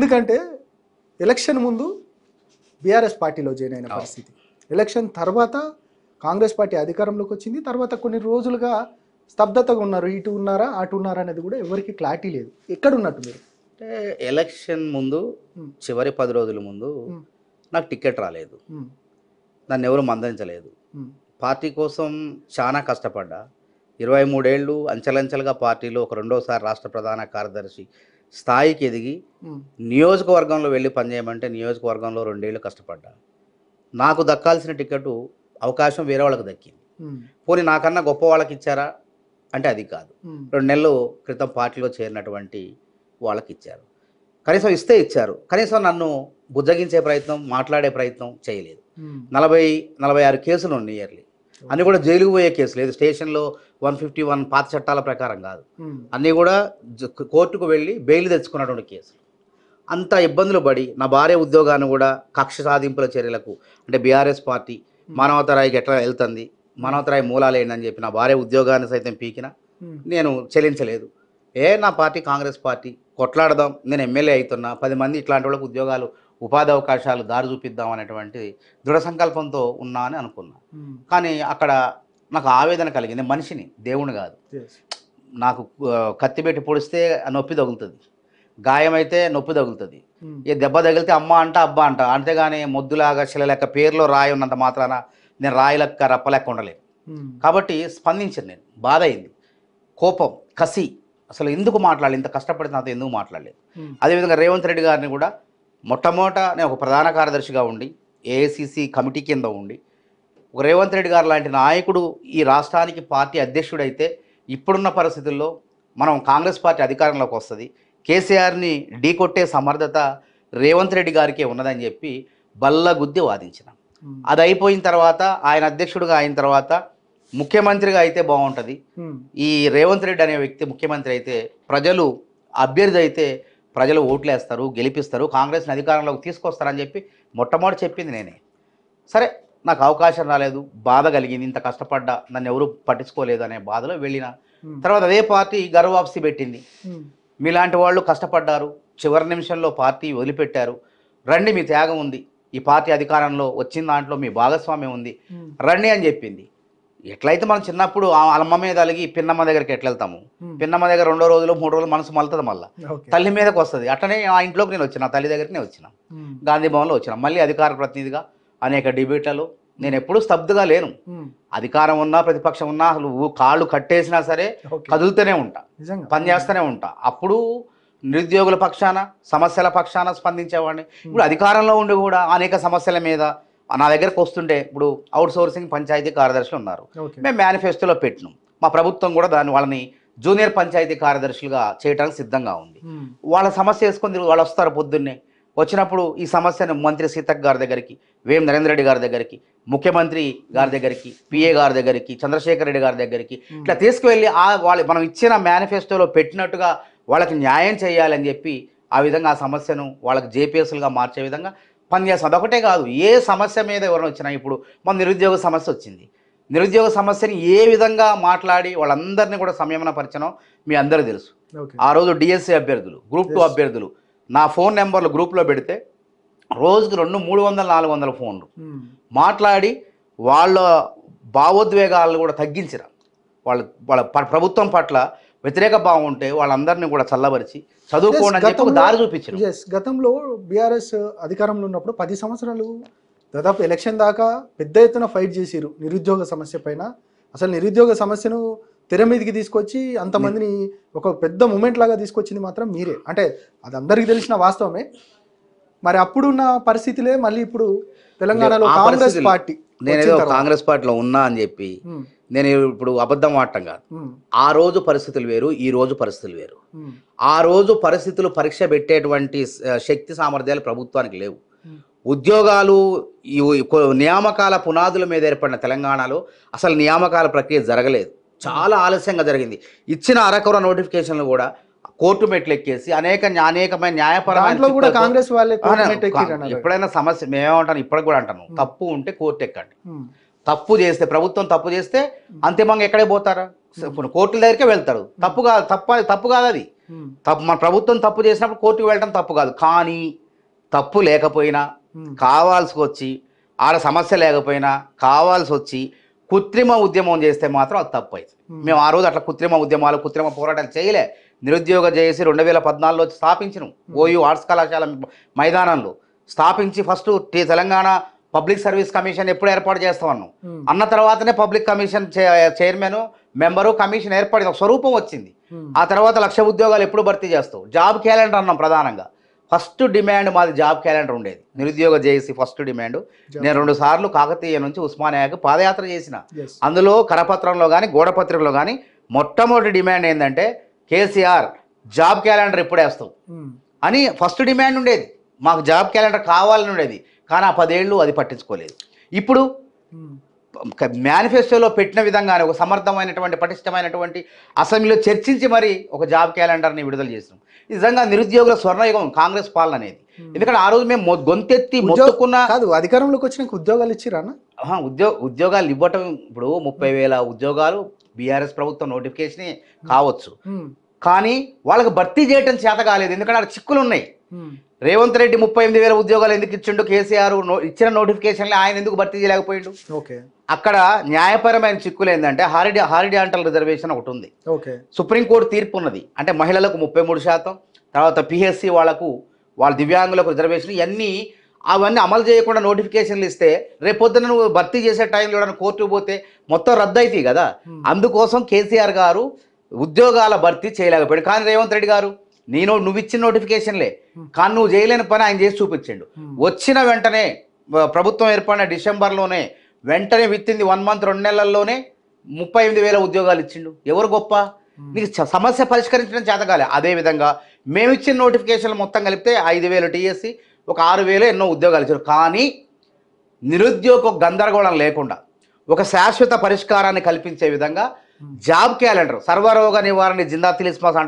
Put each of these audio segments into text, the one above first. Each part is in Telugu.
ఎందుకంటే ఎలక్షన్ ముందు బీఆర్ఎస్ పార్టీలో జాయిన్ అయిన పరిస్థితి, ఎలక్షన్ తర్వాత కాంగ్రెస్ పార్టీ అధికారంలోకి వచ్చింది, తర్వాత కొన్ని రోజులుగా స్తబ్దతగా ఉన్నారు, ఇటు ఉన్నారా అటు ఉన్నారా అనేది కూడా ఎవరికి క్లారిటీ లేదు. ఎక్కడ ఉన్నట్టు మీరు? అంటే ఎలక్షన్ ముందు చివరి 10 రోజుల ముందు నాకు టికెట్ రాలేదు, నన్ను ఎవరు మందలించలేదు. పార్టీ కోసం చాలా కష్టపడ్డా. 23 ఏళ్ళు అంచెలంచెలుగా పార్టీలో ఒక రెండోసారి రాష్ట్ర ప్రధాన కార్యదర్శి స్థాయికి ఎదిగి నియోజకవర్గంలో వెళ్ళి పనిచేయమంటే నియోజకవర్గంలో 2 ఏళ్ళు కష్టపడ్డా. నాకు దక్కాల్సిన టికెట్ అవకాశం వేరే వాళ్ళకి దక్కింది. పోనీ నాకన్నా గొప్ప వాళ్ళకి ఇచ్చారా అంటే అది కాదు. 2 నెలల క్రితం పార్టీలో చేరినటువంటి వాళ్ళకి ఇచ్చారు. కనీసం ఇస్తే ఇచ్చారు, కనీసం నన్ను బుజ్జగించే ప్రయత్నం, మాట్లాడే ప్రయత్నం చేయలేదు. 40-46 కేసులు ఉన్నాయి ఇయర్లీ, అన్నీ కూడా జైలుకు పోయే కేసులు. లేదు స్టేషన్లో 151 పాత చట్టాల ప్రకారం కాదు, అన్నీ కూడా కోర్టుకు వెళ్ళి బెయిల్ తెచ్చుకున్నటువంటి కేసులు. అంత ఇబ్బందులు పడి నా భార్య ఉద్యోగాన్ని కూడా కక్ష సాధింపుల చర్యలకు, అంటే బీఆర్ఎస్ పార్టీ మానవతరాయికి ఎట్లా వెళ్తుంది, మానవతరాయి మూలాలు ఏంటని చెప్పి నా భార్య ఉద్యోగాన్ని సైతం పీకిన నేను చెల్లించలేదు. నా పార్టీ కాంగ్రెస్ పార్టీ, కొట్లాడదాం, నేను ఎమ్మెల్యే అవుతున్నా, 10 మంది ఇట్లాంటి వాళ్ళకు ఉద్యోగాలు, ఉపాధి అవకాశాలు దారి చూపిద్దాం అనేటువంటి దృఢ సంకల్పంతో ఉన్నా అని అనుకున్నా. కానీ అక్కడ నాకు ఆవేదన కలిగింది. మనిషిని, దేవుని కాదు. నాకు కత్తి పెట్టి పొడిస్తే నొప్పి తగులుతుంది, గాయమైతే నొప్పి తగులుతుంది, ఏ దెబ్బ తగిలితే అమ్మ అంట అబ్బా అంట. అంతేగాని మొద్దులాగా శిలలెక్క పేరులో రాయి ఉన్నంత మాత్రాన నేను రాయి లెక్క రప్పలెక్క ఉండలేదు. కాబట్టి స్పందించాను నేను. బాధ అయింది, కోపం, కసి. అసలు ఎందుకు మాట్లాడాలి, ఇంత కష్టపడి నాతో ఎందుకు మాట్లాడలేదు. అదేవిధంగా రేవంత్ రెడ్డి గారిని కూడా మొట్టమొదట నేను ఒక ప్రధాన కార్యదర్శిగా ఉండి ఏఐసిసి కమిటీ కింద ఉండి, ఒక రేవంత్ రెడ్డి గారు లాంటి నాయకుడు ఈ రాష్ట్రానికి పార్టీ అధ్యక్షుడైతే ఇప్పుడున్న పరిస్థితుల్లో మనం కాంగ్రెస్ పార్టీ అధికారంలోకి వస్తుంది, కేసీఆర్ని ఢీకొట్టే సమర్థత రేవంత్ రెడ్డి గారికే ఉన్నదని చెప్పి బల్లగుద్ది వాదించిన. అది అయిపోయిన తర్వాత ఆయన అధ్యక్షుడిగా అయిన తర్వాత ముఖ్యమంత్రిగా అయితే బాగుంటుంది, ఈ రేవంత్ రెడ్డి అనే వ్యక్తి ముఖ్యమంత్రి అయితే ప్రజలు, అభ్యర్థి అయితే ప్రజలు ఓట్లేస్తారు, గెలిపిస్తారు, కాంగ్రెస్ని అధికారంలోకి తీసుకొస్తారని చెప్పి మొట్టమొదటి చెప్పింది నేనే. సరే, నాకు అవకాశం రాలేదు, బాధ కలిగింది, ఇంత కష్టపడ్డా నన్ను ఎవరు పట్టించుకోలేదు అనే బాధలో వెళ్ళిన. తర్వాత అదే పార్టీ గర్వాప్సి పెట్టింది, మీలాంటి వాళ్ళు కష్టపడ్డారు, చివరి నిమిషంలో పార్టీ వదిలిపెట్టారు, రండి మీ త్యాగం ఉంది, ఈ పార్టీ అధికారంలో వచ్చిన దాంట్లో మీ భాగస్వామ్యం ఉంది, రండి అని చెప్పింది. ఎట్లయితే మనం చిన్నప్పుడు అమ్మ మీద అలిగి పిన్నమ్మ దగ్గరికి ఎట్లా వెళ్తాము, పిన్నమ్మ దగ్గర 2 రోజులు 3 రోజులు మనసు మలుతుంది, మళ్ళీ తల్లి మీదకి వస్తుంది. అట్లనే ఆ ఇంట్లోకి నేను వచ్చిన, తల్లి దగ్గరికి నేను వచ్చిన, గాంధీ భవన్లో వచ్చిన, మళ్ళీ అధికార ప్రతినిధిగా అనేక డిబేట్లలో. నేను ఎప్పుడూ స్తబ్దుగా లేను, అధికారం ఉన్నా ప్రతిపక్షం ఉన్నా అసలు కాళ్ళు కట్టేసినా సరే కదులుతూనే ఉంటా, పనిచేస్తూనే ఉంటా. అప్పుడు నిరుద్యోగుల పక్షాన, సమస్యల పక్షాన స్పందించేవాడిని. ఇప్పుడు అధికారంలో ఉండి కూడా అనేక సమస్యల మీద నా దగ్గరకు వస్తుంటే, ఇప్పుడు అవుట్ సోర్సింగ్ పంచాయతీ కార్యదర్శులు ఉన్నారు, మేము మేనిఫెస్టోలో పెట్టినాం, మా ప్రభుత్వం కూడా వాళ్ళని జూనియర్ పంచాయతీ కార్యదర్శులుగా చేయడానికి సిద్ధంగా ఉంది. వాళ్ళ సమస్య వేసుకొని వాళ్ళు వస్తారు పొద్దున్నే, వచ్చినప్పుడు ఈ సమస్యను మంత్రి సీతక్ గారి దగ్గరికి, వేం నరేంద్ర రెడ్డి గారి దగ్గరికి, ముఖ్యమంత్రి గారి దగ్గరికి, పిఏ గారి దగ్గరికి, చంద్రశేఖర్ రెడ్డి గారి దగ్గరికి ఇట్లా తీసుకువెళ్ళి వాళ్ళు మనం ఇచ్చిన మేనిఫెస్టోలో పెట్టినట్టుగా వాళ్ళకి న్యాయం చేయాలని చెప్పి ఆ విధంగా ఆ సమస్యను వాళ్ళకి జేపీఎస్లుగా మార్చే విధంగా పనిచేస్తాం. అదొకటే కాదు, ఏ సమస్య మీద ఎవరైనా వచ్చినా, ఇప్పుడు మన నిరుద్యోగ సమస్య వచ్చింది, నిరుద్యోగ సమస్యని ఏ విధంగా మాట్లాడి వాళ్ళందరినీ కూడా సంయమనపరచడం మీ అందరికీ తెలుసు. ఆ రోజు డిఎస్సి అభ్యర్థులు, గ్రూప్ 2 అభ్యర్థులు నా ఫోన్ నెంబర్లు గ్రూప్లో పెడితే రోజుకి 200-300-400 ఫోన్లు మాట్లాడి వాళ్ళ భావోద్వేగాలను కూడా తగ్గించిన, వాళ్ళ ప్రభుత్వం పట్ల వ్యతిరేక భావం ఉంటే వాళ్ళందరినీ కూడా చల్లబరిచి చదువుకోండి అని చెప్పి దారి చూపించారు. గతంలో బీఆర్ఎస్ అధికారంలో ఉన్నప్పుడు 10 సంవత్సరాలు దాదాపు ఎలక్షన్ దాకా పెద్ద ఎత్తున ఫైట్ చేసిరు నిరుద్యోగ సమస్య పైన. అసలు నిరుద్యోగ సమస్యను తెర మీదకి తీసుకొచ్చి అంతమందిని ఒక పెద్ద మూమెంట్ లాగా తీసుకొచ్చింది మాత్రం మీరే. అంటే అది అందరికీ తెలిసిన వాస్తవమే. మరి అప్పుడున్న పరిస్థితులే మళ్ళీ ఇప్పుడు తెలంగాణలో కాంగ్రెస్ పార్టీ, నేనేదో కాంగ్రెస్ పార్టీలో ఉన్నా అని చెప్పి నేను ఇప్పుడు అబద్ధం ఆడటం కాదు. ఆ రోజు పరిస్థితులు వేరు, ఈ రోజు పరిస్థితులు వేరు. ఆ రోజు పరిస్థితులు పరీక్ష పెట్టేటువంటి శక్తి సామర్థ్యాలు ప్రభుత్వానికి లేవు. ఉద్యోగాలు నియామకాల పునాదుల మీద ఏర్పడిన తెలంగాణలో అసలు నియామకాల ప్రక్రియ జరగలేదు, చాలా ఆలస్యంగా జరిగింది. ఇచ్చిన అరకొర నోటిఫికేషన్లు కూడా కోర్టు మెట్లు ఎక్కేసి అనేకమైన న్యాయపరమైన కూడా కాంగ్రెస్ వాళ్ళే ఎప్పుడైనా సమస్య మేమేమంటాను, ఇప్పటికి కూడా అంటాను, తప్పు ఉంటే కోర్టు ఎక్కండి. తప్పు చేస్తే, ప్రభుత్వం తప్పు చేస్తే అంతిమంగా ఎక్కడే పోతారా, కోర్టుల దగ్గరికే వెళ్తారు. తప్పు కాదు అది. తప్పు మన ప్రభుత్వం తప్పు చేసినప్పుడు కోర్టుకు వెళ్ళడం తప్పు కాదు. కానీ తప్పు లేకపోయినా కావాల్సి వచ్చి ఆడ సమస్య లేకపోయినా కావాల్సి వచ్చి కృత్రిమ ఉద్యమం చేస్తే మాత్రం అది తప్పు అవుతుంది. మేము ఆ రోజు అట్లా కృత్రిమ ఉద్యమాలు కృత్రిమ పోరాటాలు చేయలే. నిరుద్యోగ చేసి 2014లో స్థాపించను ఓయూ ఆర్ట్స్ కళాశాల మైదానంలో స్థాపించి first Telangana public service commission ఎప్పుడు ఏర్పాటు చేస్తామన్నాం. అన్న తర్వాతనే public commission chairman member commission ఏర్పడింది, ఒక స్వరూపం వచ్చింది. ఆ తర్వాత 1,00,000 ఉద్యోగాలు ఎప్పుడు భర్తీ చేస్తావు? జాబ్ క్యాలెండర్ అన్నాం ప్రధానంగా. ఫస్ట్ డిమాండ్ మాది జాబ్ క్యాలెండర్ ఉండేది. నిరుద్యోగ చేసి ఫస్ట్ డిమాండ్. నేను 2 సార్లు కాకతీయ నుంచి ఉస్మానియాకి పాదయాత్ర చేసిన. అందులో కరపత్రంలో కానీ గోడపత్రికలో కానీ మొట్టమొదటి డిమాండ్ ఏంటంటే కేసీఆర్ జాబ్ క్యాలెండర్ ఎప్పుడు వేస్తావు అని ఫస్ట్ డిమాండ్ ఉండేది. మాకు జాబ్ క్యాలెండర్ కావాలని ఉండేది. కానీ ఆ 10 ఏళ్ళు అది పట్టించుకోలేదు. ఇప్పుడు మేనిఫెస్టోలో పెట్టిన విధంగానే ఒక సమర్థమైనటువంటి పటిష్టమైనటువంటి అసెంబ్లీలో చర్చించి మరి ఒక జాబ్ క్యాలెండర్ని విడుదల చేసినాం. నిజంగా నిరుద్యోగుల స్వర్ణయుగం కాంగ్రెస్ పాలన అనేది. ఎందుకంటే ఆ రోజు మేము గొంతెత్తి మొత్తుకున్న కాదు, అధికారంలోకి వచ్చిన ఉద్యోగాలు ఇచ్చిరా? ఉద్యోగాలు ఇవ్వటం ఇప్పుడు 30,000 ఉద్యోగాలు బీఆర్ఎస్ ప్రభుత్వం నోటిఫికేషన్ కావచ్చు, కానీ వాళ్ళకి భర్తీ చేయటం చేత కాలేదు. ఎందుకంటే అక్కడ చిక్కులు ఉన్నాయి. రేవంత్ రెడ్డి 38,000 ఉద్యోగాలు ఎందుకు ఇచ్చిండు? కేసీఆర్ ఇచ్చిన నోటిఫికేషన్లు ఆయన ఎందుకు భర్తీ చేయలేకపోయిండు? ఓకే, అక్కడ న్యాయపరమైన చిక్కులు ఏంటంటే హారిజాంటల్ రిజర్వేషన్ ఒకటి ఉంది. ఓకే, సుప్రీంకోర్టు తీర్పు ఉన్నది. అంటే మహిళలకు 33%, తర్వాత పిహెచ్సి వాళ్ళ దివ్యాంగులకు రిజర్వేషన్, అవన్నీ అమలు చేయకుండా నోటిఫికేషన్లు ఇస్తే రేపొద్దున నువ్వు భర్తీ చేసే టైంలో ఎవరైనా కోర్టుకు పోతే మొత్తం రద్దు అవుతాయి కదా. అందుకోసం కేసీఆర్ గారు ఉద్యోగాల భర్తీ చేయలేకపోయాడు. కానీ రేవంత్ రెడ్డి గారు నువ్వు ఇచ్చిన నోటిఫికేషన్లే, కానీ నువ్వు చేయలేని పని ఆయన చేసి చూపించిండు. వచ్చిన వెంటనే ప్రభుత్వం ఏర్పడిన డిసెంబర్లోనే వెంటనే విత్తింది 1 మంత్ 2 నెలల్లోనే 38,000 ఉద్యోగాలు ఇచ్చిండు. ఎవరు గొప్ప? నీకు సమస్య పరిష్కరించడం చేతగాలే. అదేవిధంగా మేము ఇచ్చిన నోటిఫికేషన్లు మొత్తం కలిపితే 5,000 టీఎస్సీ, ఒక 6,000 ఎన్నో ఉద్యోగాలు ఇచ్చారు. కానీ నిరుద్యోగ లేకుండా ఒక శాశ్వత పరిష్కారాన్ని కల్పించే విధంగా జాబ్ క్యాలెండర్, సర్వరోగ నివారణ జిందా తిలిస్మాత్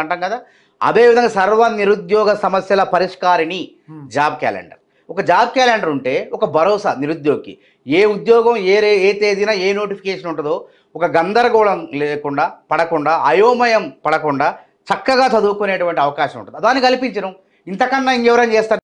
అంటాం కదా, అదేవిధంగా సర్వ నిరుద్యోగ సమస్యల పరిష్కారిణి జాబ్ క్యాలెండర్. ఒక జాబ్ క్యాలెండర్ ఉంటే ఒక భరోసా నిరుద్యోగికి. ఏ ఉద్యోగం ఏ తేదీన ఏ నోటిఫికేషన్ ఉంటుందో ఒక గందరగోళం పడకుండా అయోమయం పడకుండా చక్కగా చదువుకునేటువంటి అవకాశం ఉంటుంది. దాన్ని కల్పించడం ఇంతకన్నా ఇంకెవరైనా చేస్తారు?